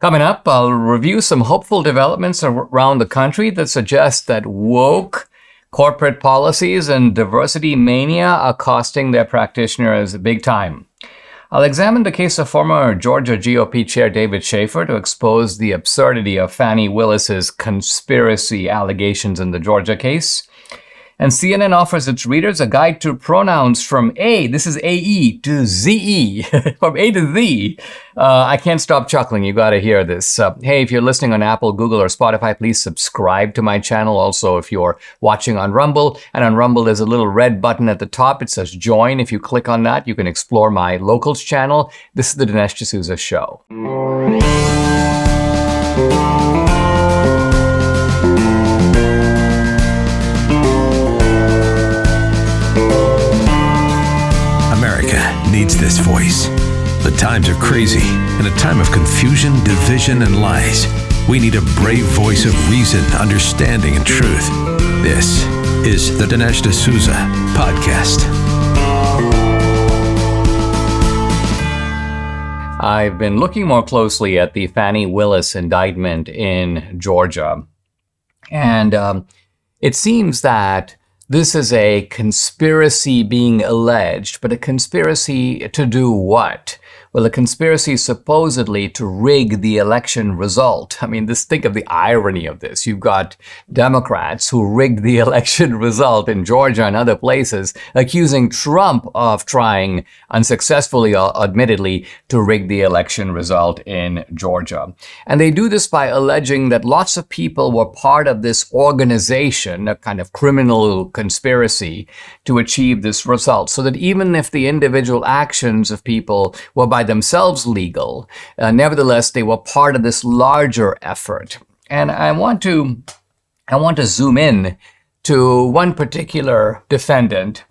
Coming up, I'll review some hopeful developments around the country that suggest that woke corporate policies and diversity mania are costing their practitioners big time. I'll examine the case of former Georgia GOP chair David Shafer to expose the absurdity of Fani Willis's conspiracy allegations in the Georgia case. And CNN offers its readers a guide to pronouns from A, this is AE, to ZE, from A to Z. I can't stop chuckling. You got to hear this. Hey, if you're listening on Apple, Google, or Spotify, please subscribe to my channel. Also, if you're watching on Rumble, and on Rumble, there's a little red button at the top. It says join. If you click on that, you can explore my locals channel. This is the Dinesh D'Souza Show. Needs this voice. The times are crazy. In a time of confusion, division, and lies, we need a brave voice of reason, understanding, and truth. This is the Dinesh D'Souza Podcast. I've been looking more closely at the Fani Willis indictment in Georgia, and it seems that this is a conspiracy being alleged, but a conspiracy to do what? Well, a conspiracy supposedly to rig the election result. I mean, think of the irony of this. You've got Democrats who rigged the election result in Georgia and other places, accusing Trump of trying unsuccessfully, admittedly, to rig the election result in Georgia. And they do this by alleging that lots of people were part of this organization, a kind of criminal conspiracy to achieve this result, so that even if the individual actions of people were by themselves legal, nevertheless, they were part of this larger effort. And I want to zoom in to one particular defendant.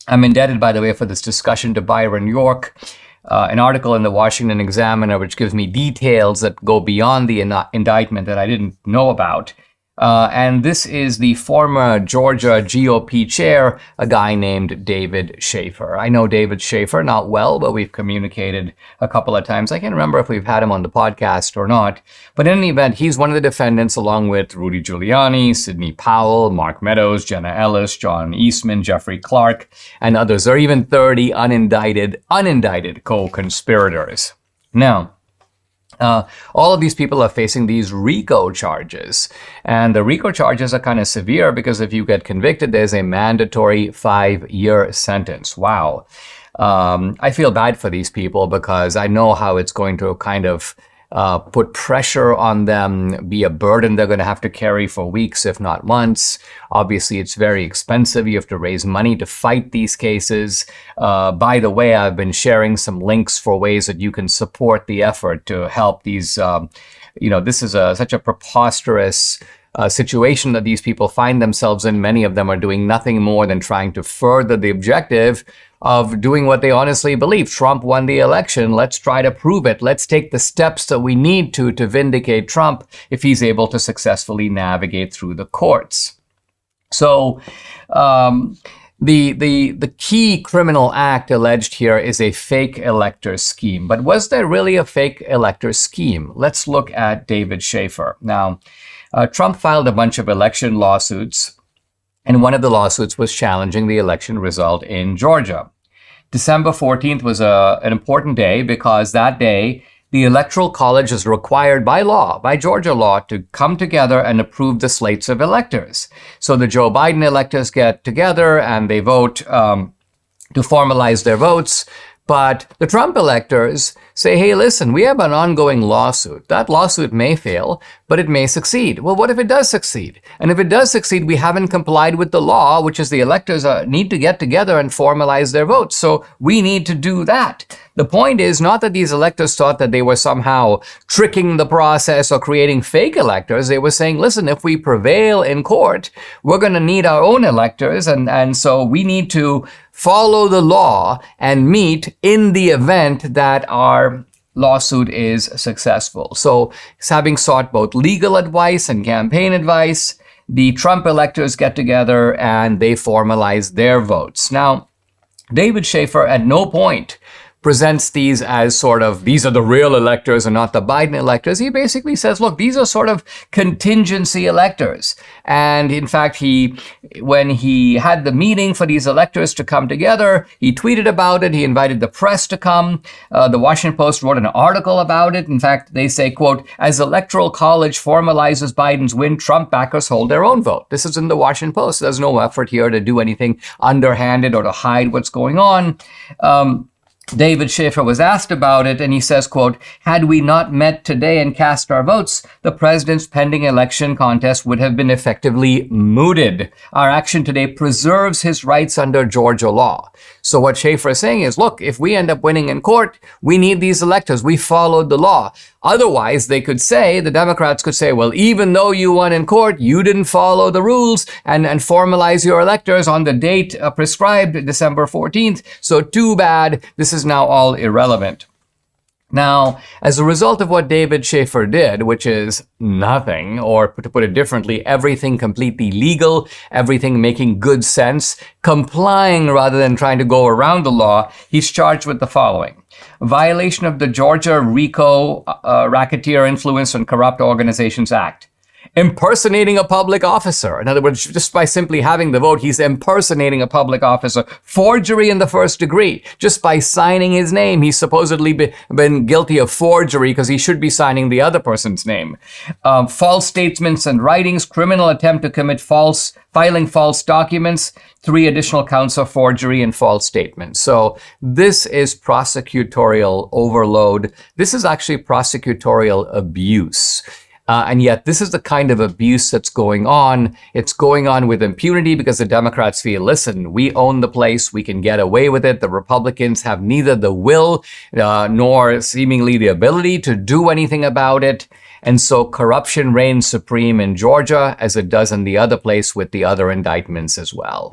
I'm indebted, by the way, for this discussion to Byron York, an article in the Washington Examiner which gives me details that go beyond the indictment that I didn't know about. And this is the former Georgia GOP chair, a guy named David Shafer. I know David Shafer not well, but we've communicated a couple of times. I can't remember if we've had him on the podcast or not. But in any event, he's one of the defendants along with Rudy Giuliani, Sidney Powell, Mark Meadows, Jenna Ellis, John Eastman, Jeffrey Clark, and others. There are even 30 unindicted co-conspirators. Now, all of these people are facing these RICO charges. And the RICO charges are kind of severe because if you get convicted, there's a mandatory 5-year sentence. Wow. I feel bad for these people because I know how it's going to kind of put pressure on them, be a burden they're going to have to carry for weeks, if not months. Obviously, it's very expensive. You have to raise money to fight these cases. By the way, I've been sharing some links for ways that you can support the effort to help these. This is such a preposterous situation that these people find themselves in. Many of them are doing nothing more than trying to further the objective of doing what they honestly believe. Trump won the election. Let's try to prove it. Let's take the steps that we need to vindicate Trump if he's able to successfully navigate through the courts. So the key criminal act alleged here is a fake elector scheme. But was there really a fake elector scheme? Let's look at David Shafer. Now, Trump filed a bunch of election lawsuits, and one of the lawsuits was challenging the election result in Georgia. December 14th was an important day because that day, the Electoral College is required by law, by Georgia law, to come together and approve the slates of electors. So the Joe Biden electors get together and they vote to formalize their votes. But the Trump electors say, hey, listen, we have an ongoing lawsuit. That lawsuit may fail, but it may succeed. Well, what if it does succeed? And if it does succeed, we haven't complied with the law, which is the electors need to get together and formalize their votes. So we need to do that. The point is not that these electors thought that they were somehow tricking the process or creating fake electors. They were saying, listen, if we prevail in court, we're going to need our own electors. And so we need to follow the law and meet in the event that our lawsuit is successful. So having sought both legal advice and campaign advice, the Trump electors get together and they formalize their votes. Now, David Shafer at no point presents these as sort of, these are the real electors and not the Biden electors. He basically says, look, these are sort of contingency electors. And in fact, when he had the meeting for these electors to come together, he tweeted about it. He invited the press to come. The Washington Post wrote an article about it. In fact, they say, quote, as Electoral College formalizes Biden's win, Trump backers hold their own vote. This is in the Washington Post. There's no effort here to do anything underhanded or to hide what's going on. David Shafer was asked about it, and he says, quote, had we not met today and cast our votes, the president's pending election contest would have been effectively mooted. Our action today preserves his rights under Georgia law. So what Shafer is saying is, look, if we end up winning in court, we need these electors. We followed the law. Otherwise, the Democrats could say, well, even though you won in court, you didn't follow the rules and formalize your electors on the date prescribed, December 14th. So too bad. This is now all irrelevant. Now, as a result of what David Shafer did, which is nothing, or to put it differently, everything completely legal, everything making good sense, complying rather than trying to go around the law, he's charged with the following. Violation of the Georgia RICO, Racketeer Influence and Corrupt Organizations Act. Impersonating a public officer. In other words, just by simply having the vote, he's impersonating a public officer. Forgery in the first degree. Just by signing his name, he's supposedly been guilty of forgery because he should be signing the other person's name. False statements and writings, criminal attempt to commit filing false documents, 3 additional counts of forgery and false statements. So this is prosecutorial overload. This is actually prosecutorial abuse. And yet this is the kind of abuse that's going on. It's going on with impunity because the Democrats feel, listen, we own the place. We can get away with it. The Republicans have neither the will nor seemingly the ability to do anything about it. And so corruption reigns supreme in Georgia as it does in the other place with the other indictments as well.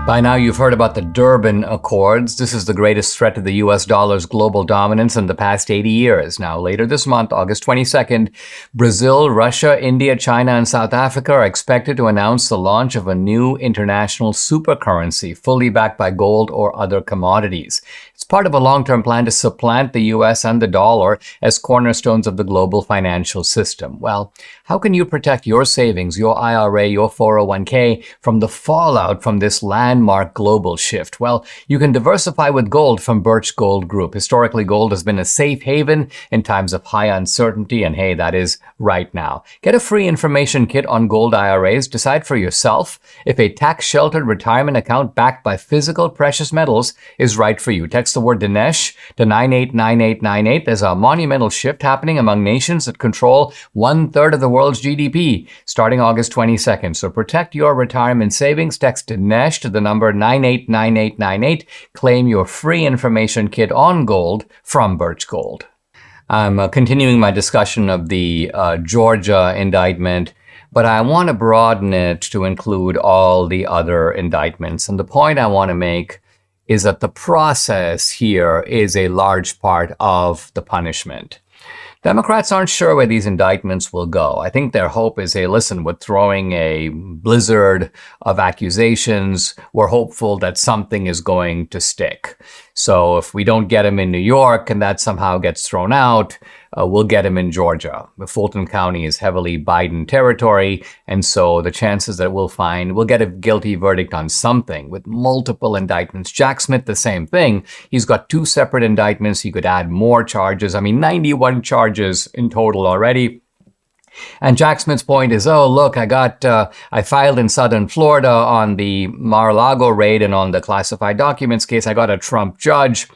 By now, you've heard about the Durban Accords. This is the greatest threat to the U.S. dollar's global dominance in the past 80 years. Now, later this month, August 22nd, Brazil, Russia, India, China, and South Africa are expected to announce the launch of a new international supercurrency, fully backed by gold or other commodities. It's part of a long-term plan to supplant the U.S. and the dollar as cornerstones of the global financial system. Well, how can you protect your savings, your IRA, your 401k from the fallout from this landmark global shift? Well, you can diversify with gold from Birch Gold Group. Historically, gold has been a safe haven in times of high uncertainty, and hey, that is right now. Get a free information kit on gold IRAs. Decide for yourself if a tax-sheltered retirement account backed by physical precious metals is right for you. Text the word Dinesh to 989898. There's a monumental shift happening among nations that control 1/3 of the world's GDP starting August 22nd. So protect your retirement savings. Text Dinesh to the number 989898. Claim your free information kit on gold from Birch Gold. I'm continuing my discussion of the Georgia indictment, but I want to broaden it to include all the other indictments. And the point I want to make is that the process here is a large part of the punishment. Democrats aren't sure where these indictments will go. I think their hope is, hey, listen, we're throwing a blizzard of accusations. We're hopeful that something is going to stick. So if we don't get him in New York and that somehow gets thrown out, we'll get him in Georgia. Fulton County is heavily Biden territory, and so the chances that we'll get a guilty verdict on something with multiple indictments. Jack Smith, the same thing. He's got 2 separate indictments. He could add more charges. 91 charges in total already. And Jack Smith's point is, oh, look, I filed in Southern Florida on the Mar-a-Lago raid and on the classified documents case. I got a Trump judge.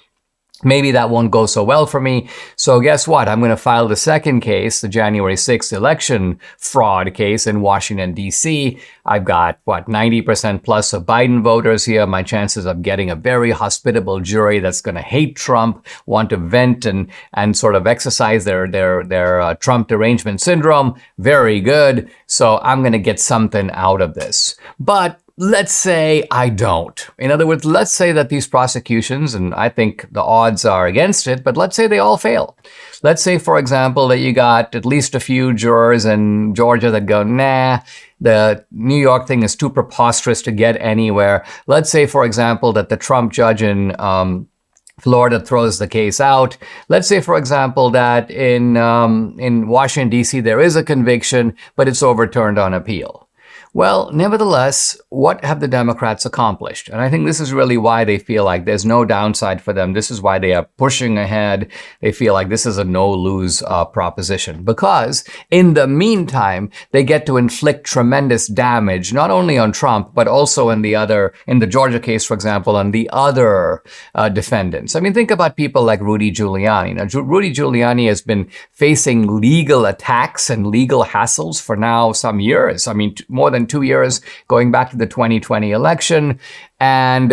Maybe that won't go so well for me. So guess what? I'm going to file the second case, the January 6th election fraud case in Washington, D.C. I've got, 90% plus of Biden voters here. My chances of getting a very hospitable jury that's going to hate Trump, want to vent and sort of exercise their Trump derangement syndrome, very good. So I'm going to get something out of this. But let's say I don't. In other words, let's say that these prosecutions, and I think the odds are against it, but let's say they all fail. Let's say, for example, that you got at least a few jurors in Georgia that go, nah, the New York thing is too preposterous to get anywhere. Let's say, for example, that the Trump judge in Florida throws the case out. Let's say, for example, that in Washington, D.C., there is a conviction, but it's overturned on appeal. Well, nevertheless, what have the Democrats accomplished? And I think this is really why they feel like there's no downside for them. This is why they are pushing ahead. They feel like this is a no-lose proposition. Because in the meantime, they get to inflict tremendous damage, not only on Trump, but also in the Georgia case, for example, on the other defendants. I mean, think about people like Rudy Giuliani. Now, Rudy Giuliani has been facing legal attacks and legal hassles for now some years. I mean, more than 2 years, going back to the 2020 election. And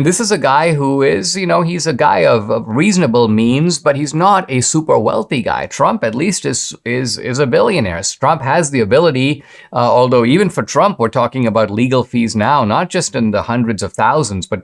this is a guy who is, he's a guy of reasonable means, but he's not a super wealthy guy. Trump, at least, is a billionaire. Trump has the ability, although even for Trump, we're talking about legal fees now, not just in the hundreds of thousands, but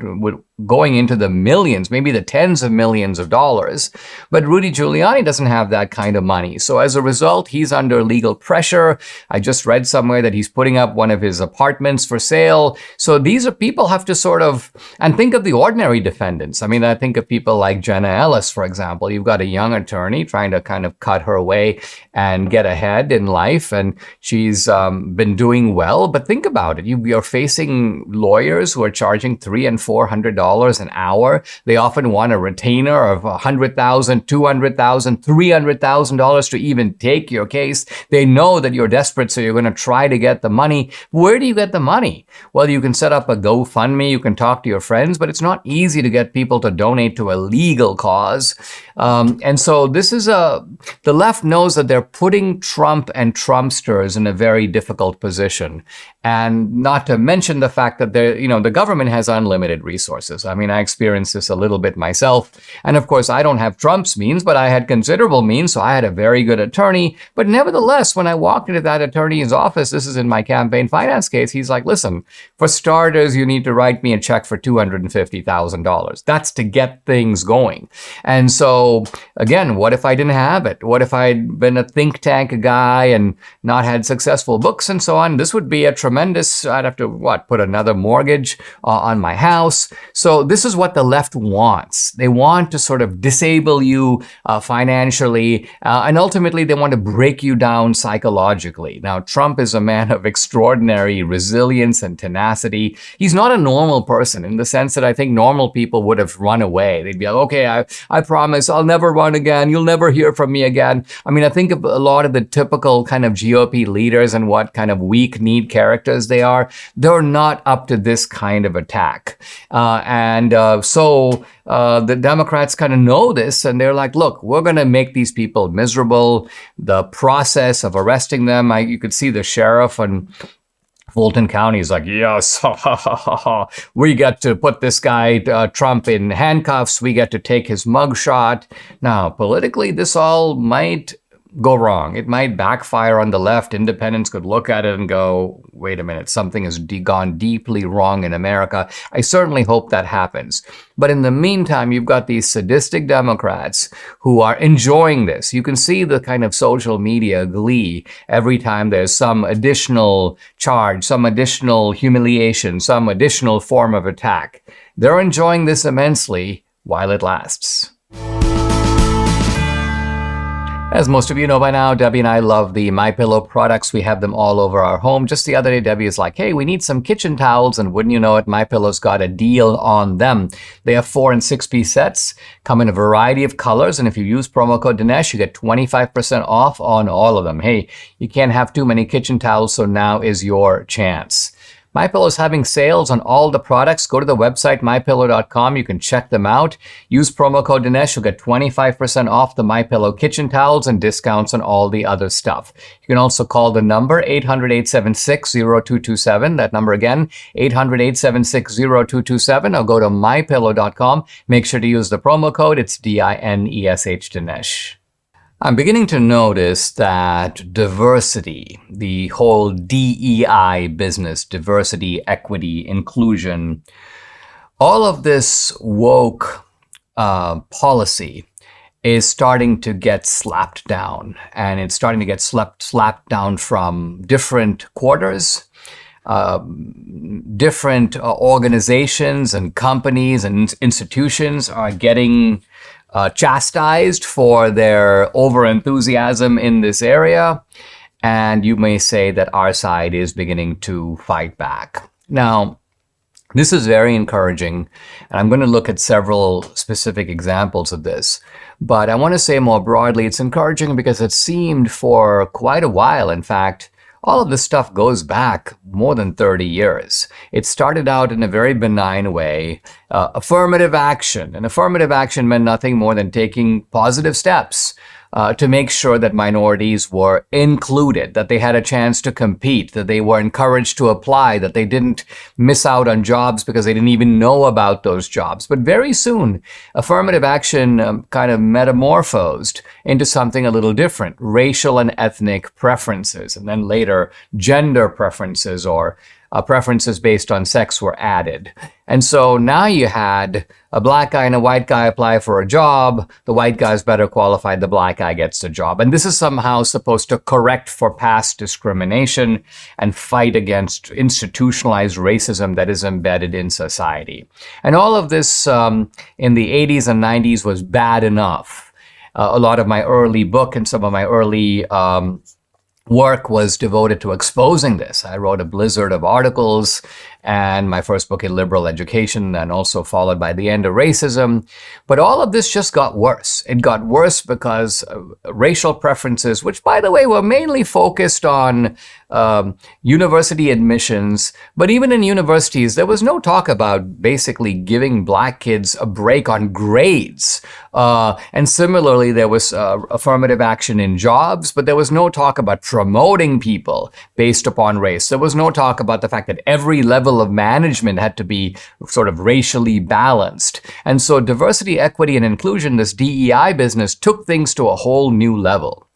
going into the millions, maybe the tens of millions of dollars. But Rudy Giuliani doesn't have that kind of money. So as a result, he's under legal pressure. I just read somewhere that he's putting up one of his apartments for sale. So these are people have to sort of, and think of the ordinary defendants. I mean, I think of people like Jenna Ellis, for example. You've got a young attorney trying to kind of cut her way and get ahead in life, and she's been doing well. But think about it. You're facing lawyers who are charging $300 and $400 an hour. They often want a retainer of $100,000, $200,000, $300,000 to even take your case. They know that you're desperate, so you're going to try to get the money. Where do you get the money? Well, you can set up a GoFundMe. You can talk to your friends, but it's not easy to get people to donate to a legal cause. And so this is the left knows that they're putting Trump and Trumpsters in a very difficult position. And not to mention the fact that the government has unlimited resources. I mean, I experienced this a little bit myself. And of course, I don't have Trump's means, but I had considerable means. So I had a very good attorney. But nevertheless, when I walked into that attorney's office, this is in my campaign finance case, he's like, listen, for starters, you need to write me a check for $250,000. That's to get things going. And so, again, what if I didn't have it? What if I'd been a think tank guy and not had successful books and so on? This would be a I'd have to, put another mortgage on my house. So this is what the left wants. They want to sort of disable you financially, and ultimately they want to break you down psychologically. Now, Trump is a man of extraordinary resilience and tenacity. He's not a normal person in the sense that I think normal people would have run away. They'd be like, okay, I promise I'll never run again. You'll never hear from me again. I mean, I think of a lot of the typical kind of GOP leaders and what kind of weak-kneed characters they are. They're not up to this kind of attack. So the Democrats kind of know this, and they're like, look, we're going to make these people miserable. The process of arresting them, you could see the sheriff and Fulton County is like, yes, we get to put this guy, Trump, in handcuffs. We get to take his mugshot. Now, politically, this all might go wrong. It might backfire on the left. Independents could look at it and go, wait a minute, something has gone deeply wrong in America. I certainly hope that happens. But in the meantime, you've got these sadistic Democrats who are enjoying this. You can see the kind of social media glee every time there's some additional charge, some additional humiliation, some additional form of attack. They're enjoying this immensely while it lasts. As most of you know by now, Debbie and I love the MyPillow products. We have them all over our home. Just the other day, Debbie is like, hey, we need some kitchen towels. And wouldn't you know it, MyPillow's got a deal on them. They have 4- and 6-piece sets, come in a variety of colors. And if you use promo code Dinesh, you get 25% off on all of them. Hey, you can't have too many kitchen towels, so now is your chance. MyPillow is having sales on all the products. Go to the website, mypillow.com. You can check them out. Use promo code Dinesh. You'll get 25% off the MyPillow kitchen towels and discounts on all the other stuff. You can also call the number 800-876-0227. That number again, 800-876-0227, or go to mypillow.com. Make sure to use the promo code. It's DINESH, Dinesh. I'm beginning to notice that diversity, the whole DEI business, diversity, equity, inclusion, all of this woke policy is starting to get slapped down. And it's starting to get slapped down from different quarters. Different organizations and companies and institutions are getting chastised for their overenthusiasm in this area. And you may say that our side is beginning to fight back. Now, this is very encouraging, and I'm going to look at several specific examples of this. But I want to say more broadly, it's encouraging because it seemed for quite a while, in fact, all of this stuff goes back more than 30 years. It started out in a very benign way, affirmative action. And affirmative action meant nothing more than taking positive steps to make sure that minorities were included, that they had a chance to compete, that they were encouraged to apply, that they didn't miss out on jobs because they didn't even know about those jobs. But very soon, affirmative action kind of metamorphosed into something a little different, racial and ethnic preferences, and then later gender preferences or preferences based on sex were added. And so now you had a black guy and a white guy apply for a job. The white guy's better qualified, the black guy gets the job. And this is somehow supposed to correct for past discrimination and fight against institutionalized racism that is embedded in society. And all of this in the 80s and 90s was bad enough. A lot of my early book and some of my early work was devoted to exposing this. I wrote a blizzard of articles, and my first book, Illiberal Education, and also followed by The End of Racism. But all of this just got worse. It got worse because racial preferences, which, by the way, were mainly focused on university admissions. But even in universities, there was no talk about basically giving black kids a break on grades. And similarly, there was affirmative action in jobs, but there was no talk about promoting people based upon race. There was no talk about the fact that every level of management had to be sort of racially balanced. And so diversity, equity, and inclusion, this DEI business, took things to a whole new level.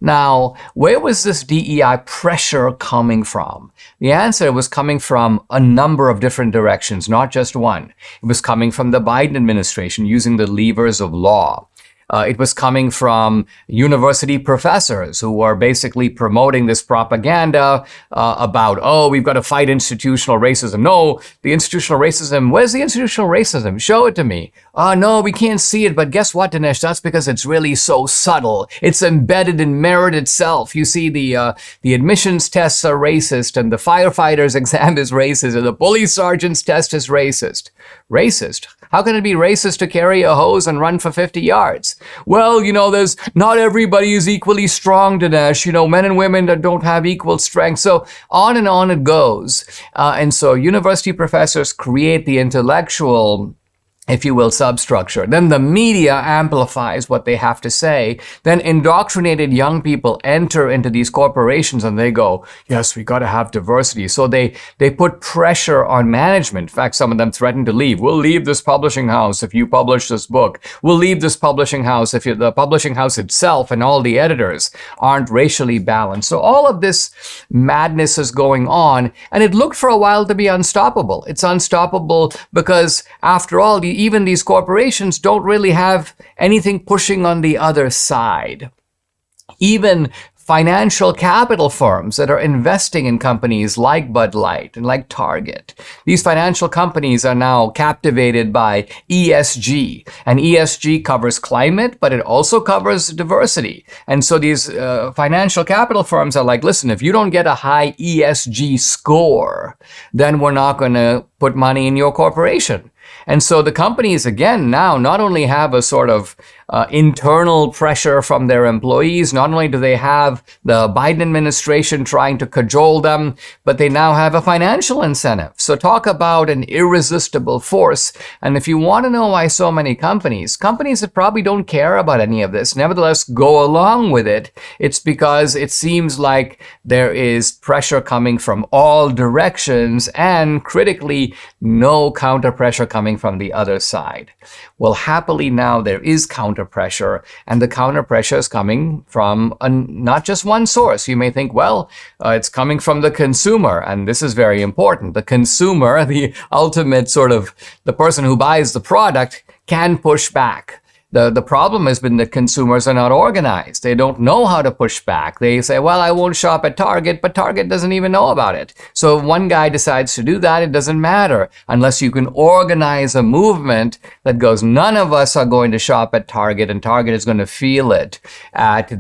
Now, where was this DEI pressure coming from? The answer was coming from a number of different directions, not just one. It was coming from the Biden administration using the levers of law. It was coming from university professors who were basically promoting this propaganda about, oh, we've got to fight institutional racism. No, the institutional racism, where's the institutional racism? Show it to me. No, we can't see it, but guess what, Dinesh? That's because it's really so subtle. It's embedded in merit itself. You see, the admissions tests are racist, and the firefighter's exam is racist, and the police sergeant's test is racist. Racist? How can it be racist to carry a hose and run for 50 yards? Well, there's not everybody is equally strong, Dinesh. Men and women that don't have equal strength. So on it goes. And so university professors create the intellectual, if you will, substructure. Then the media amplifies what they have to say. Then indoctrinated young people enter into these corporations and they go, yes, we got to have diversity. So they put pressure on management. In fact, some of them threaten to leave. We'll leave this publishing house if you publish this book. We'll leave this publishing house if the publishing house itself and all the editors aren't racially balanced. So all of this madness is going on, and it looked for a while to be unstoppable. It's unstoppable because, after all, even these corporations don't really have anything pushing on the other side. Even financial capital firms that are investing in companies like Bud Light and like Target. These financial companies are now captivated by ESG. And ESG covers climate, but it also covers diversity. And so these financial capital firms are like, listen, if you don't get a high ESG score, then we're not going to put money in your corporation. And so the companies, again, now not only have a sort of internal pressure from their employees, not only do they have the Biden administration trying to cajole them, but they now have a financial incentive. So talk about an irresistible force. And if you want to know why so many companies that probably don't care about any of this, nevertheless go along with it, it's because it seems like there is pressure coming from all directions and, critically, no counter pressure coming from the other side. Well, happily now there is counter counter pressure, and the counter pressure is coming from not just one source. You may think, well, it's coming from the consumer, and this is very important. The consumer, the ultimate sort of the person who buys the product, can push back. The problem has been that consumers are not organized. They don't know how to push back. They say, well, I won't shop at Target, but Target doesn't even know about it. So if one guy decides to do that, it doesn't matter unless you can organize a movement that goes, none of us are going to shop at Target, and Target is going to feel it at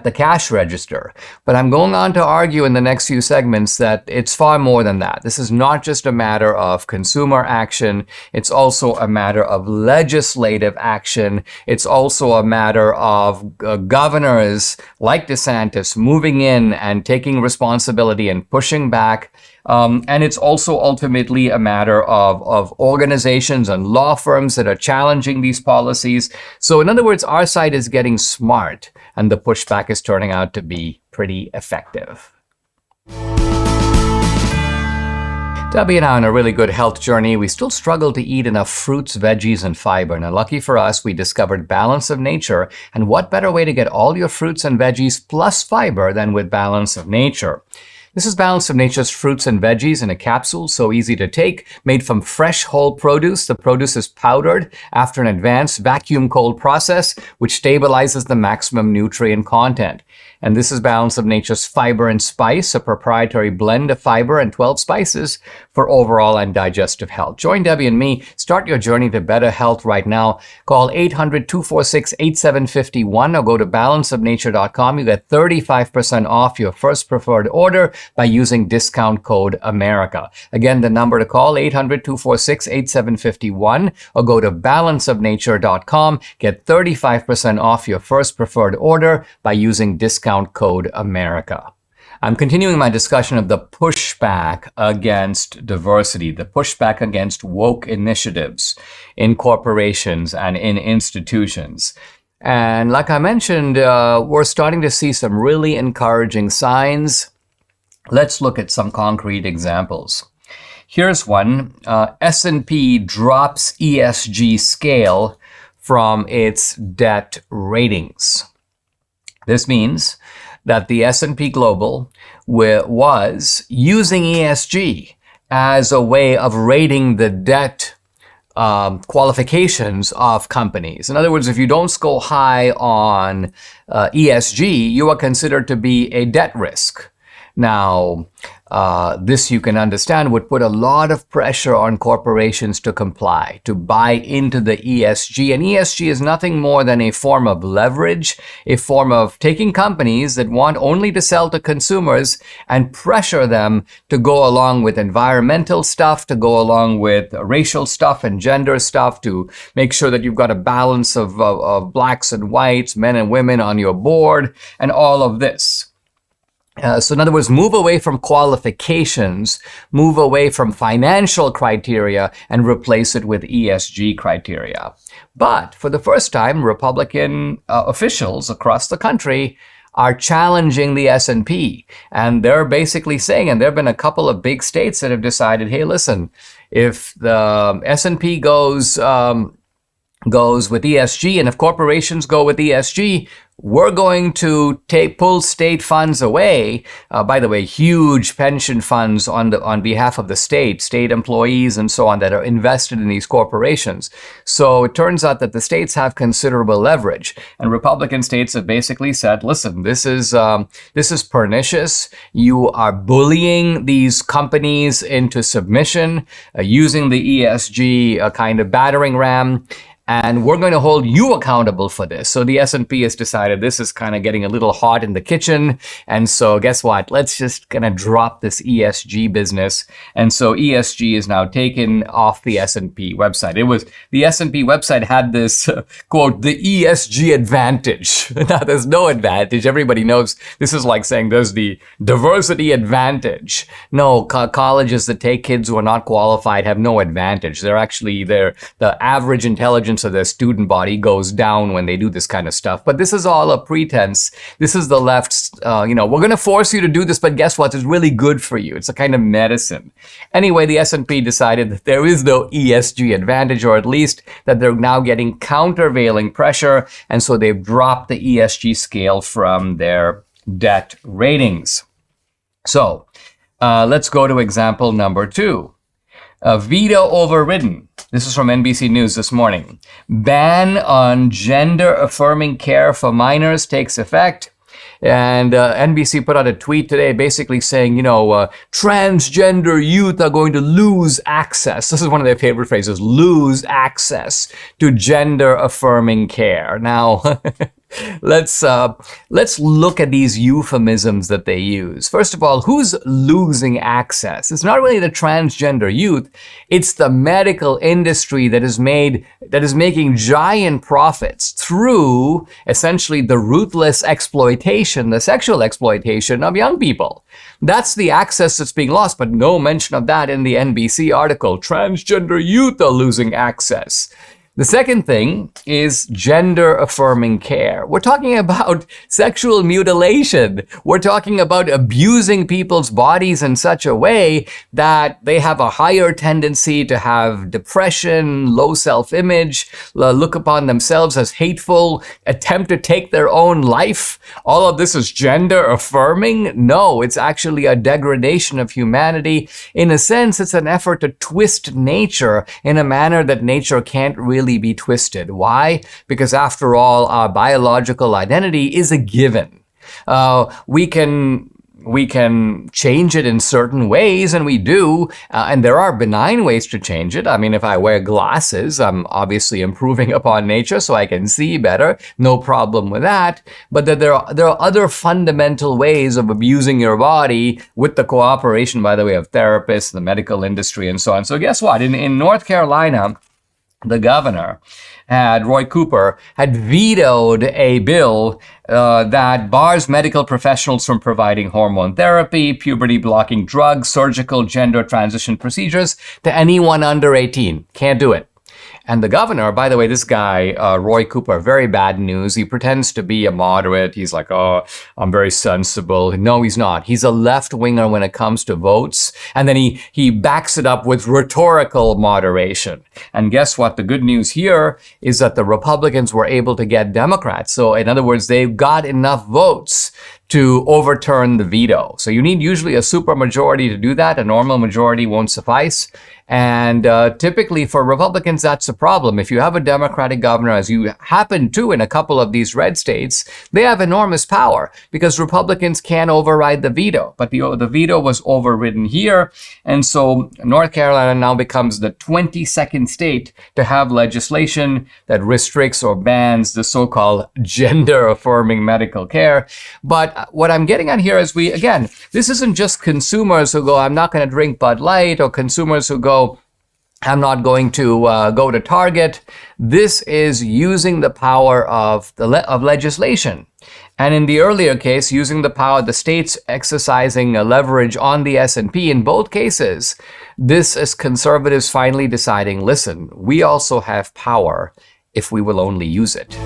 the cash register. But I'm going on to argue in the next few segments that it's far more than that. This is not just a matter of consumer action. It's also a matter of legislative action. It's also a matter of governors like DeSantis moving in and taking responsibility and pushing back. And it's also ultimately a matter of organizations and law firms that are challenging these policies. So in other words, our side is getting smart, and the pushback is turning out to be pretty effective. Debbie and I are on a really good health journey. We still struggle to eat enough fruits, veggies, and fiber. Now, lucky for us, we discovered Balance of Nature. And what better way to get all your fruits and veggies plus fiber than with Balance of Nature? This is Balance of Nature's fruits and veggies in a capsule, so easy to take, made from fresh whole produce. The produce is powdered after an advanced vacuum cold process, which stabilizes the maximum nutrient content. And this is Balance of Nature's Fiber and Spice, a proprietary blend of fiber and 12 spices for overall and digestive health. Join Debbie and me. Start your journey to better health right now. Call 800-246-8751 or go to balanceofnature.com. You get 35% off your first preferred order by using discount code America. Again, the number to call, 800-246-8751 or go to balanceofnature.com. Get 35% off your first preferred order by using discount code America. I'm continuing my discussion of the pushback against diversity, the pushback against woke initiatives in corporations and in institutions. And like I mentioned, we're starting to see some really encouraging signs. Let's look at some concrete examples. Here's one. S&P drops ESG scale from its debt ratings. This means that the S&P Global was using ESG as a way of rating the debt qualifications of companies. In other words, if you don't score high on ESG, you are considered to be a debt risk. Now, this you can understand would put a lot of pressure on corporations to comply, to buy into the ESG. And ESG is nothing more than a form of leverage, a form of taking companies that want only to sell to consumers and pressure them to go along with environmental stuff, to go along with racial stuff and gender stuff, to make sure that you've got a balance of blacks and whites, men and women on your board, and all of this. So in other words, move away from qualifications, move away from financial criteria, and replace it with ESG criteria. But for the first time, Republican officials across the country are challenging the S&P. And they're basically saying, and there have been a couple of big states that have decided, hey, listen, if the S&P goes with ESG, and if corporations go with ESG, we're going to pull state funds away. By the way, huge pension funds on behalf of the state employees and so on that are invested in these corporations. So it turns out that the states have considerable leverage, and Republican states have basically said, listen, this is pernicious. You are bullying these companies into submission, using the ESG kind of battering ram. And we're going to hold you accountable for this. So the S&P has decided this is kind of getting a little hot in the kitchen. And so guess what? Let's just kind of drop this ESG business. And so ESG is now taken off the S&P website. The S&P website had this quote, the ESG advantage. Now there's no advantage. Everybody knows this is like saying there's the diversity advantage. No, colleges that take kids who are not qualified have no advantage. The average intelligence intelligence of their student body goes down when they do this kind of stuff. But this is all a pretense. This is the left's, we're going to force you to do this, but guess what? It's really good for you. It's a kind of medicine. Anyway, the S&P decided that there is no ESG advantage, or at least that they're now getting countervailing pressure, and so they've dropped the ESG scale from their debt ratings. So let's go to example number 2. Veto overridden. This is from NBC News this morning. Ban on gender-affirming care for minors takes effect. And NBC put out a tweet today basically saying, transgender youth are going to lose access. This is one of their favorite phrases, lose access to gender-affirming care. Now, let's look at these euphemisms that they use. First of all, who's losing access? It's not really the transgender youth. It's the medical industry that is making giant profits through essentially the ruthless exploitation, the sexual exploitation of young people. That's the access that's being lost, but no mention of that in the NBC article. Transgender youth are losing access. The second thing is gender-affirming care. We're talking about sexual mutilation. We're talking about abusing people's bodies in such a way that they have a higher tendency to have depression, low self-image, look upon themselves as hateful, attempt to take their own life. All of this is gender-affirming? No, it's actually a degradation of humanity. In a sense, it's an effort to twist nature in a manner that nature can't really be twisted. Why? Because after all, our biological identity is a given. We can change it in certain ways, and we do, and there are benign ways to change it. I mean, if I wear glasses, I'm obviously improving upon nature so I can see better. No problem with that. But there are other fundamental ways of abusing your body with the cooperation, by the way, of therapists, the medical industry, and so on. So guess what? In North Carolina, the governor, Roy Cooper, had vetoed a bill that bars medical professionals from providing hormone therapy, puberty-blocking drugs, surgical gender transition procedures to anyone under 18. Can't do it. And the governor, by the way, this guy, Roy Cooper, very bad news. He pretends to be a moderate. He's like, oh, I'm very sensible. No, he's not. He's a left-winger when it comes to votes. And then he backs it up with rhetorical moderation. And guess what? The good news here is that the Republicans were able to get Democrats. So in other words, they got enough votes to overturn the veto. So you need usually a supermajority to do that. A normal majority won't suffice. And typically for Republicans, that's a problem. If you have a Democratic governor, as you happen to in a couple of these red states, they have enormous power because Republicans can't override the veto. But the veto was overridden here. And so North Carolina now becomes the 22nd state to have legislation that restricts or bans the so-called gender-affirming medical care. But what I'm getting at here is this isn't just consumers who go, I'm not going to drink Bud Light, or consumers who go, I'm not going to go to Target. This is using the power of legislation. And in the earlier case, using the power of the states exercising a leverage on the S&P. In both cases, this is conservatives finally deciding, listen, we also have power if we will only use it.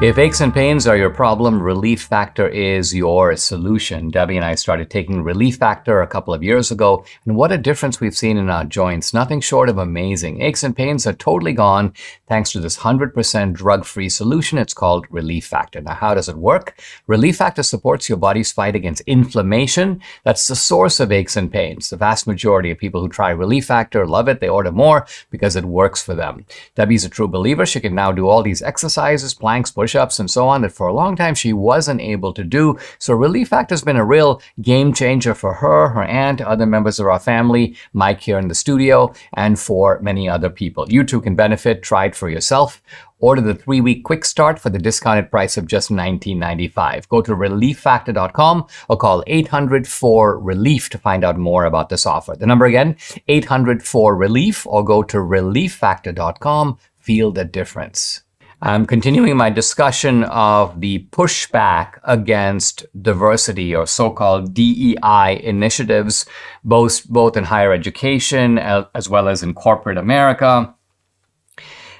If aches and pains are your problem, Relief Factor is your solution. Debbie and I started taking Relief Factor a couple of years ago, and what a difference we've seen in our joints. Nothing short of amazing. Aches and pains are totally gone thanks to this 100% drug-free solution. It's called Relief Factor. Now, how does it work? Relief Factor supports your body's fight against inflammation. That's the source of aches and pains. The vast majority of people who try Relief Factor love it. They order more because it works for them. Debbie's a true believer. She can now do all these exercises, planks, push-ups, and so on that for a long time she wasn't able to do. So Relief Factor has been a real game changer for her aunt, other members of our family, Mike here in the studio, and for many other people. You too can benefit. Try it for yourself. Order the 3-week quick start for the discounted price of just $19.95. Go to relieffactor.com or call 800-4-RELIEF to find out more about this offer. The number again, 800-4-RELIEF, or go to relieffactor.com. Feel the difference. I'm continuing my discussion of the pushback against diversity, or so-called DEI initiatives, both in higher education as well as in corporate America.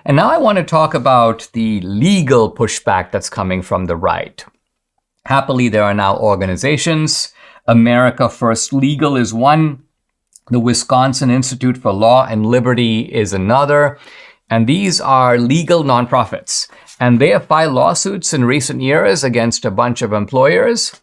And now I want to talk about the legal pushback that's coming from the right. Happily, there are now organizations. America First Legal is one. The Wisconsin Institute for Law and Liberty is another. And these are legal nonprofits. And they have filed lawsuits in recent years against a bunch of employers,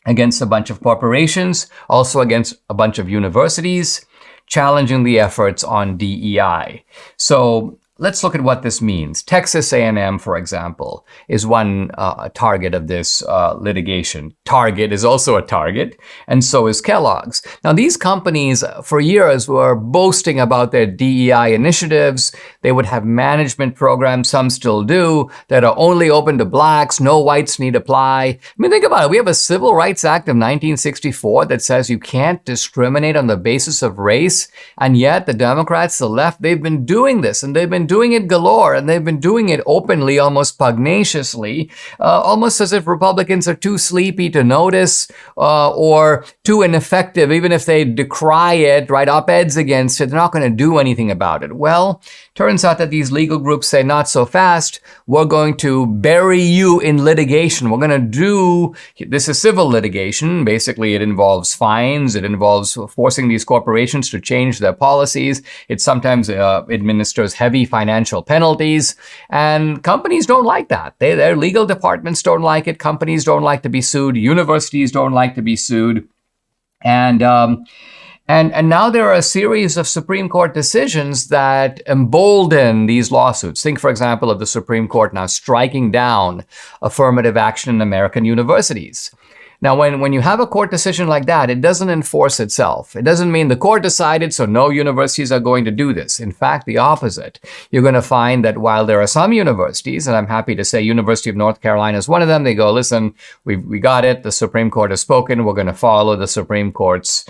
against a bunch of corporations, also against a bunch of universities, challenging the efforts on DEI. So let's look at what this means. Texas A&M, for example, is one target of this litigation. Target is also a target, and so is Kellogg's. Now, these companies for years were boasting about their DEI initiatives. They would have management programs, some still do, that are only open to blacks, no whites need apply. I mean, think about it. We have a Civil Rights Act of 1964 that says you can't discriminate on the basis of race, and yet the Democrats, the left, they've been doing this, and they've been doing it galore, and they've been doing it openly, almost pugnaciously, almost as if Republicans are too sleepy to notice or too ineffective. Even if they decry it, write op-eds against it, they're not going to do anything about it. Well, turns out that these legal groups say, not so fast. We're going to bury you in litigation. We're going to do, this is civil litigation. Basically, it involves fines. It involves forcing these corporations to change their policies. It sometimes administers heavy financial penalties. And companies don't like that. Their legal departments don't like it. Companies don't like to be sued. Universities don't like to be sued. And now there are a series of Supreme Court decisions that embolden these lawsuits. Think, for example, of the Supreme Court now striking down affirmative action in American universities. Now, when you have a court decision like that, it doesn't enforce itself. It doesn't mean the court decided, so no universities are going to do this. In fact, the opposite. You're going to find that while there are some universities, and I'm happy to say University of North Carolina is one of them, they go, listen, we got it. The Supreme Court has spoken. We're going to follow the Supreme Court's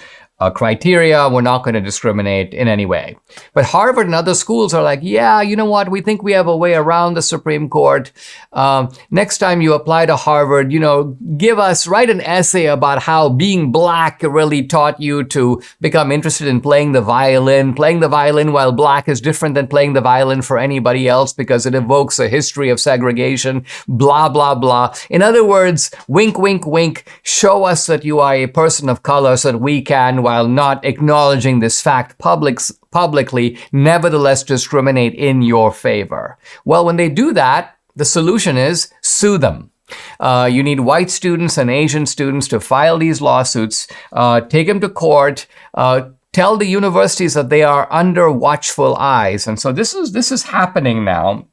criteria. We're not going to discriminate in any way. But Harvard and other schools are like, yeah, you know what? We think we have a way around the Supreme Court. Next time you apply to Harvard, write an essay about how being black really taught you to become interested in playing the violin. Playing the violin while black is different than playing the violin for anybody else because it evokes a history of segregation, blah, blah, blah. In other words, wink, wink, wink, show us that you are a person of color so that we can, while not acknowledging this fact publicly, nevertheless discriminate in your favor. Well, when they do that, the solution is sue them. You need white students and Asian students to file these lawsuits, take them to court, tell the universities that they are under watchful eyes. And so this is happening now.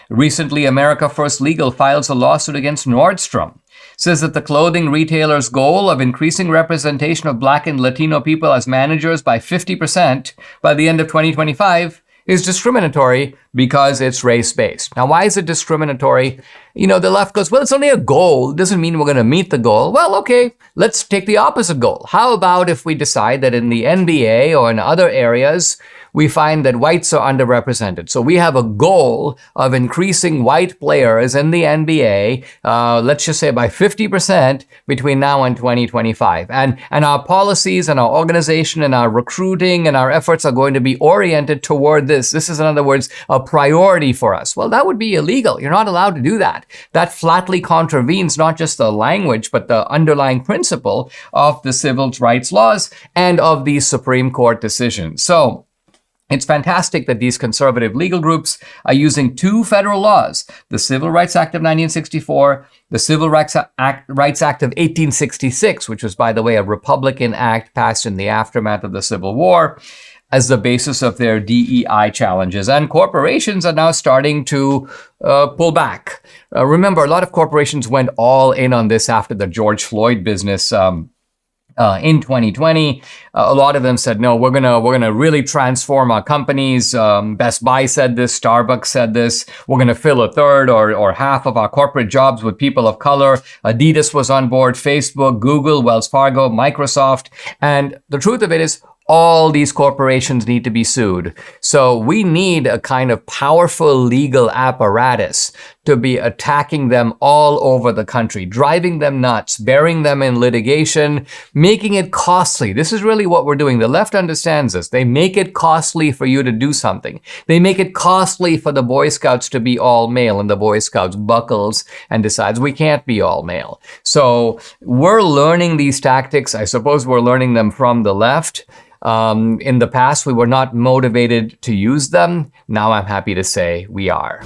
Recently, America First Legal files a lawsuit against Nordstrom. Says that the clothing retailer's goal of increasing representation of Black and Latino people as managers by 50% by the end of 2025 is discriminatory because it's race-based. Now, why is it discriminatory? The left goes, well, it's only a goal. It doesn't mean we're going to meet the goal. Well, okay, let's take the opposite goal. How about if we decide that in the NBA or in other areas, we find that whites are underrepresented. So we have a goal of increasing white players in the NBA, let's just say by 50% between now and 2025. And our policies and our organization and our recruiting and our efforts are going to be oriented toward this. This is, in other words, a priority for us. Well, that would be illegal. You're not allowed to do that. That flatly contravenes not just the language, but the underlying principle of the civil rights laws and of these Supreme Court decisions. So it's fantastic that these conservative legal groups are using two federal laws, the Civil Rights Act of 1964, the Civil Rights Act of 1866, which was, by the way, a Republican act passed in the aftermath of the Civil War, as the basis of their DEI challenges. And corporations are now starting to pull back. Remember, a lot of corporations went all in on this after the George Floyd business in 2020. A lot of them said, no, we're gonna really transform our companies. Best Buy said this, Starbucks said this. We're gonna fill a third or half of our corporate jobs with people of color. Adidas was on board, Facebook, Google, Wells Fargo, Microsoft. And the truth of it is, all these corporations need to be sued. So we need a kind of powerful legal apparatus to be attacking them all over the country, driving them nuts, burying them in litigation, making it costly. This is really what we're doing. The left understands this. They make it costly for you to do something. They make it costly for the Boy Scouts to be all male, and the Boy Scouts buckles and decides we can't be all male. So we're learning these tactics. I suppose we're learning them from the left. In the past, we were not motivated to use them. Now I'm happy to say we are.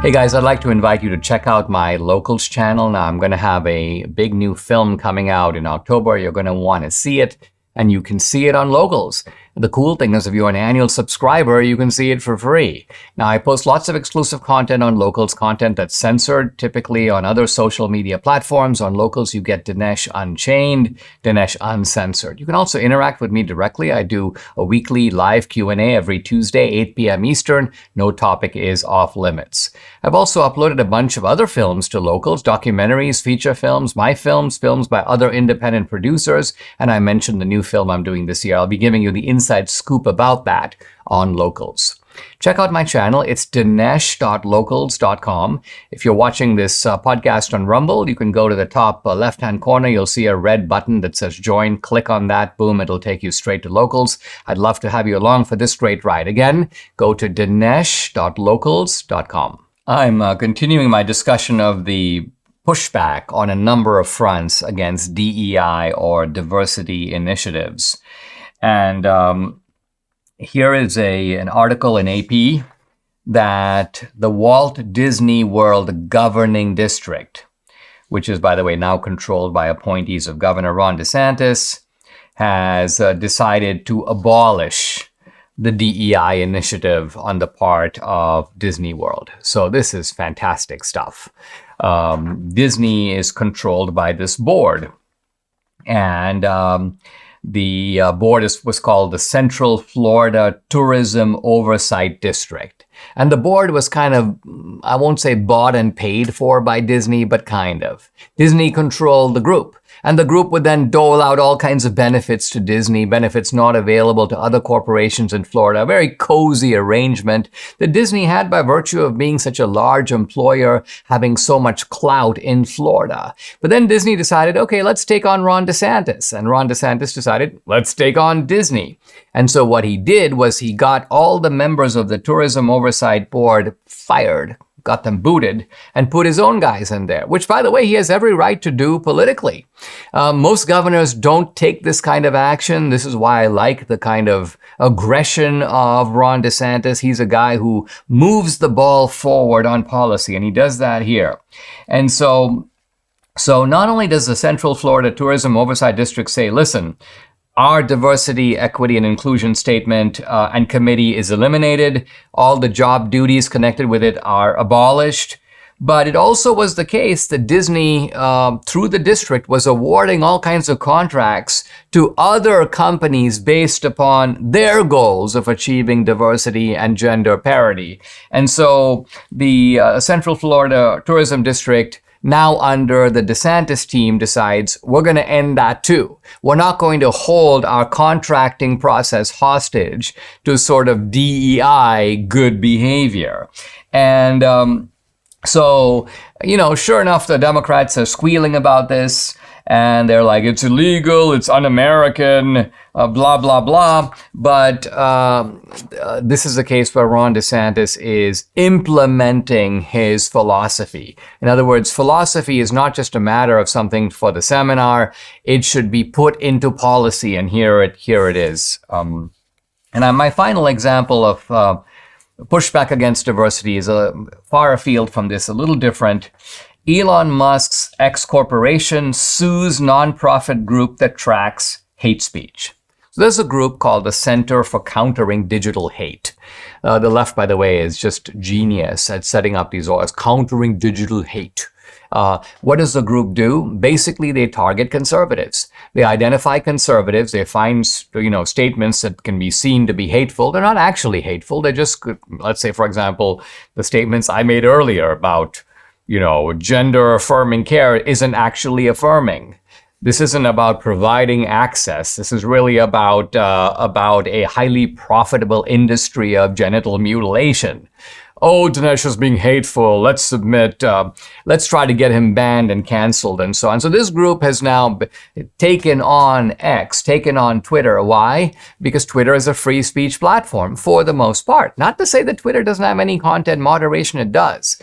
Hey guys, I'd like to invite you to check out my Locals channel. Now I'm going to have a big new film coming out in October. You're going to want to see it, and you can see it on Locals. The cool thing is if you're an annual subscriber, you can see it for free. Now, I post lots of exclusive content on Locals, content that's censored, typically on other social media platforms. On Locals, you get Dinesh Unchained, Dinesh Uncensored. You can also interact with me directly. I do a weekly live Q&A every Tuesday, 8 p.m. Eastern. No topic is off limits. I've also uploaded a bunch of other films to Locals, documentaries, feature films, my films, films by other independent producers, and I mentioned the new film I'm doing this year. I'll be giving you the inside scoop about that on Locals. Check out my channel. It's dinesh.locals.com. If you're watching this podcast on Rumble, you can go to the top left-hand corner. You'll see a red button that says join. Click on that. Boom, it'll take you straight to Locals. I'd love to have you along for this great ride. Again, go to dinesh.locals.com. I'm continuing my discussion of the pushback on a number of fronts against DEI or diversity initiatives. And here is an article in AP that the Walt Disney World Governing District, which is, by the way, now controlled by appointees of Governor Ron DeSantis, has decided to abolish the DEI initiative on the part of Disney World. So this is fantastic stuff. Disney is controlled by this board, and the board was called the Central Florida Tourism Oversight District. And the board was kind of, I won't say bought and paid for by Disney, but kind of. Disney controlled the group. And the group would then dole out all kinds of benefits to Disney, benefits not available to other corporations in Florida. A very cozy arrangement that Disney had by virtue of being such a large employer, having so much clout in Florida. But then Disney decided, okay, let's take on Ron DeSantis. And Ron DeSantis decided, let's take on Disney. And so what he did was he got all the members of the Tourism Oversight Board fired, got them booted, and put his own guys in there, which, by the way, he has every right to do politically. Most governors don't take this kind of action. This is why I like the kind of aggression of Ron DeSantis. He's a guy who moves the ball forward on policy, and he does that here. And so not only does the Central Florida Tourism Oversight District say, listen, our diversity, equity, and inclusion statement and committee is eliminated. All the job duties connected with it are abolished. But it also was the case that Disney, through the district, was awarding all kinds of contracts to other companies based upon their goals of achieving diversity and gender parity. And so the Central Florida Tourism District, now under the DeSantis team, decides we're going to end that too. We're not going to hold our contracting process hostage to sort of DEI good behavior. And so, sure enough, the Democrats are squealing about this. And they're like, it's illegal, it's un-American, blah, blah, blah. But this is a case where Ron DeSantis is implementing his philosophy. In other words, philosophy is not just a matter of something for the seminar. It should be put into policy, and here it is. And my final example of pushback against diversity is far afield from this, a little different. Elon Musk's X Corporation sues nonprofit group that tracks hate speech. So there's a group called the Center for Countering Digital Hate. The left, by the way, is just genius at setting up these laws, countering digital hate. What does the group do? Basically, they target conservatives. They identify conservatives. They find, statements that can be seen to be hateful. They're not actually hateful. They're just, let's say, for example, the statements I made earlier about gender affirming care isn't actually affirming. This isn't about providing access. This is really about a highly profitable industry of genital mutilation. oh, Dinesh is being hateful. Let's submit. Let's try to get him banned and canceled and so on. So this group has now taken on X, taken on Twitter. Why? Because Twitter is a free speech platform for the most part. Not to say that Twitter doesn't have any content moderation. It does.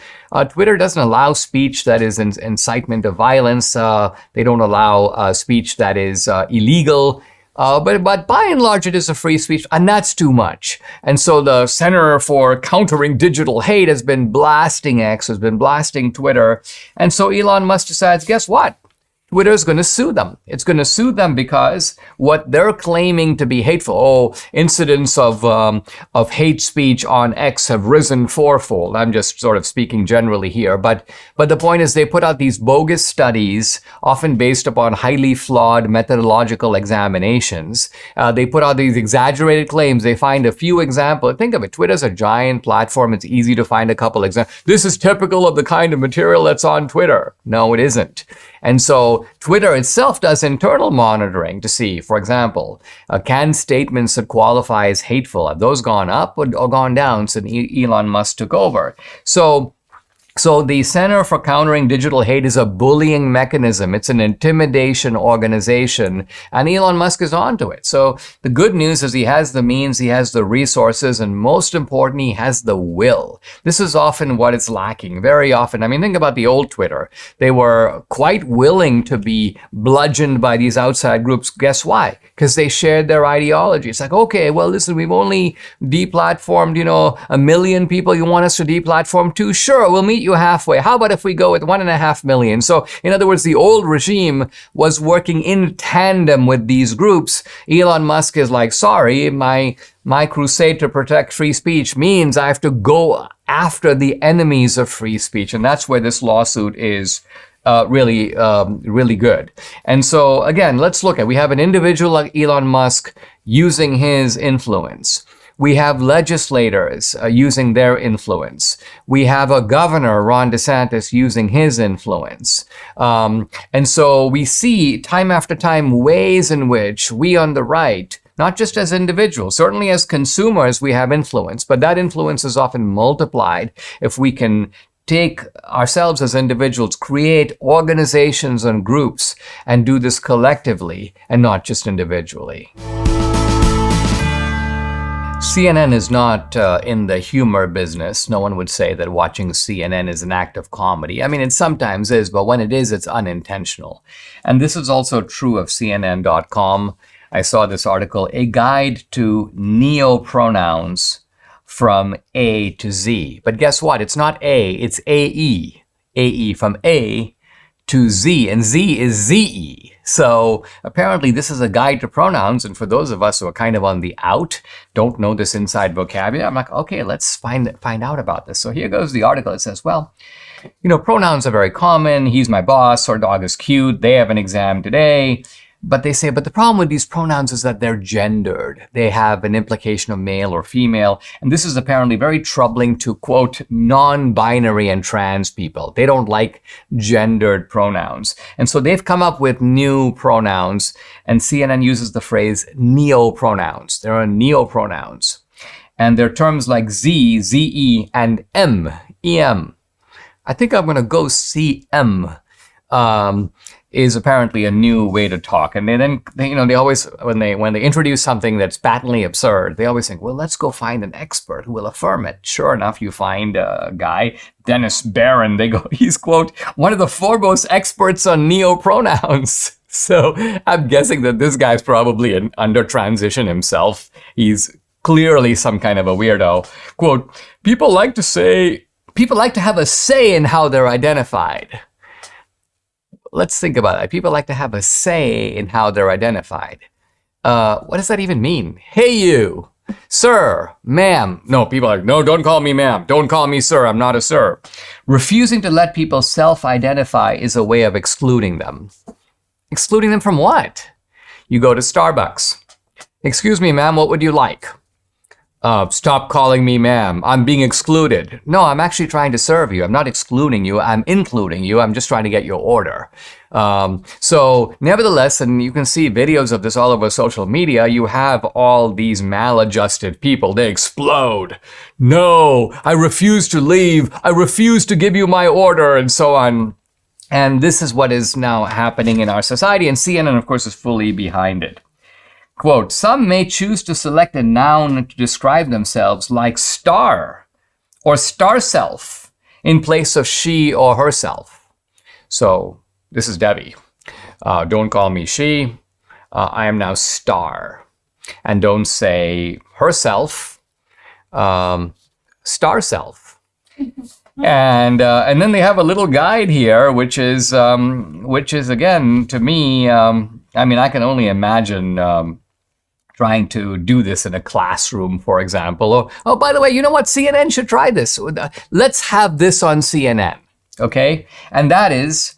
Twitter doesn't allow speech that is incitement of violence. They don't allow speech that is illegal. But by and large, it is a free speech, and that's too much. And so the Center for Countering Digital Hate has been blasting X, has been blasting Twitter. And so Elon Musk decides, guess what? Twitter is going to sue them. It's going to sue them because what they're claiming to be hateful, incidents of hate speech on X have risen fourfold. I'm just sort of speaking generally here, but the point is they put out these bogus studies, often based upon highly flawed methodological examinations. They put out these exaggerated claims. They find a few examples. Think of it. Twitter's a giant platform. It's easy to find a couple examples. This is typical of the kind of material that's on Twitter. No, it isn't. And so Twitter itself does internal monitoring to see, for example, can statements that qualify as hateful, have those gone up or gone down since Elon Musk took over? So the Center for Countering Digital Hate is a bullying mechanism. It's an intimidation organization, and Elon Musk is onto it. So the good news is he has the means, he has the resources, and most important, he has the will. This is often what is lacking, very often. I mean, think about the old Twitter. They were quite willing to be bludgeoned by these outside groups. Guess why? Because they shared their ideology. It's like, okay, well, listen, we've only deplatformed, 1 million people. You want us to deplatform too? Sure, we'll meet you halfway. How about if we go with 1.5 million? So in other words, the old regime was working in tandem with these groups. Elon Musk is like, sorry, my crusade to protect free speech means I have to go after the enemies of free speech. And that's where this lawsuit is really good. And so again, let's look at, we have an individual like Elon Musk using his influence. We have legislators using their influence. We have a governor, Ron DeSantis, using his influence. And so we see time after time ways in which we on the right, not just as individuals, certainly as consumers, we have influence, but that influence is often multiplied if we can take ourselves as individuals, create organizations and groups, and do this collectively and not just individually. CNN is not in the humor business. No one would say that watching CNN is an act of comedy. I mean, it sometimes is, but when it is, it's unintentional. And this is also true of CNN.com. I saw this article, A Guide to Neo-Pronouns from A to Z. But guess what? It's not A, it's AE. AE from A to Z, and Z is ZE. So apparently this is a guide to pronouns, and for those of us who are kind of on the out, don't know this inside vocabulary, I'm like, okay, let's find out about this. So here goes the article. It says, well, pronouns are very common. He's my boss, our dog is cute, they have an exam today. But they say, but the problem with these pronouns is that they're gendered. They have an implication of male or female. And this is apparently very troubling to, quote, non-binary and trans people. They don't like gendered pronouns. And so they've come up with new pronouns. And CNN uses the phrase neo-pronouns. There are neo-pronouns. And there are terms like Z, ZE, and M, EM. I think I'm going to go CM. Is apparently a new way to talk. And they always, when they introduce something that's patently absurd, they always think, well, let's go find an expert who will affirm it. Sure enough, you find a guy, Dennis Barron. He's, quote, one of the foremost experts on neo-pronouns. So I'm guessing that this guy's probably under transition himself. He's clearly some kind of a weirdo. Quote, people like to have a say in how they're identified. Let's think about that. People like to have a say in how they're identified. What does that even mean? Hey, you, sir, ma'am. No, people are like, no, don't call me ma'am. Don't call me sir. I'm not a sir. Refusing to let people self-identify is a way of excluding them. Excluding them from what? You go to Starbucks. Excuse me, ma'am, what would you like? Stop calling me ma'am. I'm being excluded. No, I'm actually trying to serve you. I'm not excluding you. I'm including you. I'm just trying to get your order. So nevertheless, and you can see videos of this all over social media, you have all these maladjusted people. They explode. No, I refuse to leave. I refuse to give you my order, and so on. And this is what is now happening in our society, and CNN, of course, is fully behind it. Quote, some may choose to select a noun to describe themselves like star or star self in place of she or herself. So this is Debbie. Don't call me she. I am now star. And don't say herself, star self. And then they have a little guide here, which is again, to me, I can only imagine trying to do this in a classroom, for example. Or, oh, by the way, you know what? CNN should try this. Let's have this on CNN, okay? And that is,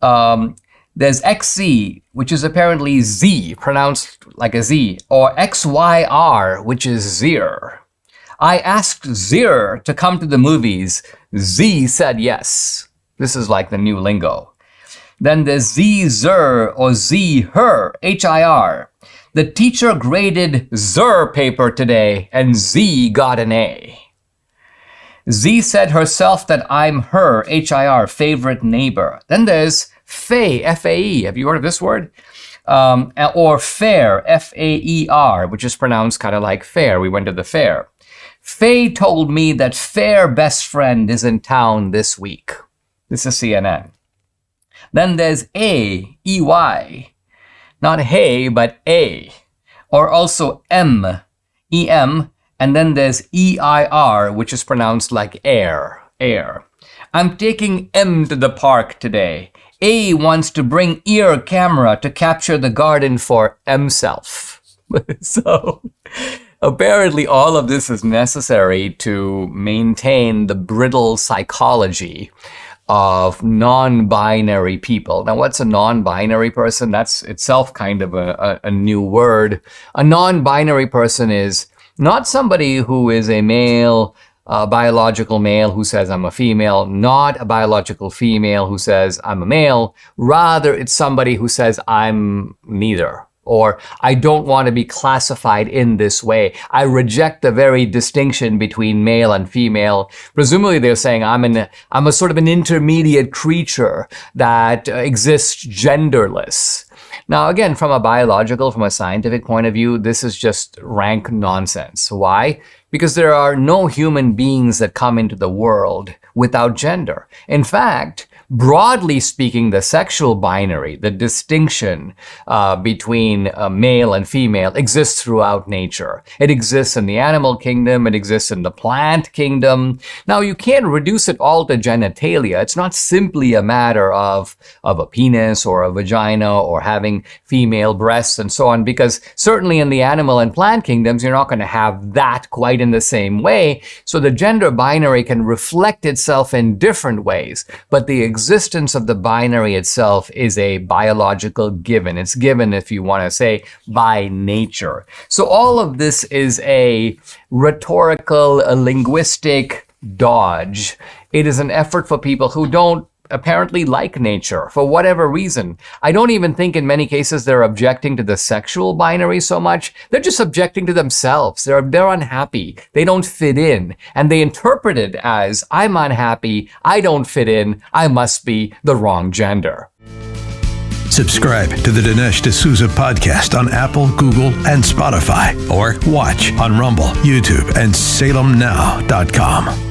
there's XZ, which is apparently Z, pronounced like a Z, or XYR, which is Zir. I asked Zir to come to the movies. Z said yes. This is like the new lingo. Then there's Z-Zer or Z-Her, H-I-R. The teacher graded Zer paper today, and Z got an A. Z said herself that I'm her, H-I-R, favorite neighbor. Then there's Fae, F-A-E. Have you heard of this word? Or fair, F-A-E-R, which is pronounced kind of like fair. We went to the fair. Faye told me that fair best friend is in town this week. This is CNN. Then there's A, E-Y. Not hey, but A. Or also M, E-M. And then there's E-I-R, which is pronounced like air, air. I'm taking M to the park today. A wants to bring ear camera to capture the garden for M-self. So apparently all of this is necessary to maintain the brittle psychology of non-binary people. Now, what's a non-binary person? That's itself kind of a new word. A non-binary person is not somebody who is a male, biological male who says I'm a female, not a biological female who says I'm a male. Rather, it's somebody who says I'm neither. Or I don't want to be classified in this way. I reject the very distinction between male and female. Presumably they're saying I'm a sort of an intermediate creature that exists genderless. Now, again, from a scientific point of view, this is just rank nonsense. Why? Because there are no human beings that come into the world without gender. In fact, broadly speaking, the sexual binary, the distinction between male and female exists throughout nature. It exists in the animal kingdom. It exists in the plant kingdom. Now, you can't reduce it all to genitalia. It's not simply a matter of a penis or a vagina or having female breasts and so on, because certainly in the animal and plant kingdoms, you're not going to have that quite in the same way. So the gender binary can reflect itself in different ways, but the existence of the binary itself is a biological given. It's given, if you want to say, by nature. So all of this is a rhetorical, a linguistic dodge. It is an effort for people who don't apparently like nature for whatever reason. I don't even think in many cases they're objecting to the sexual binary so much. They're just objecting to themselves. They're unhappy. They don't fit in. And they interpret it as, I'm unhappy, I don't fit in, I must be the wrong gender. Subscribe to the Dinesh D'Souza podcast on Apple, Google, and Spotify, or watch on Rumble, YouTube, and SalemNow.com.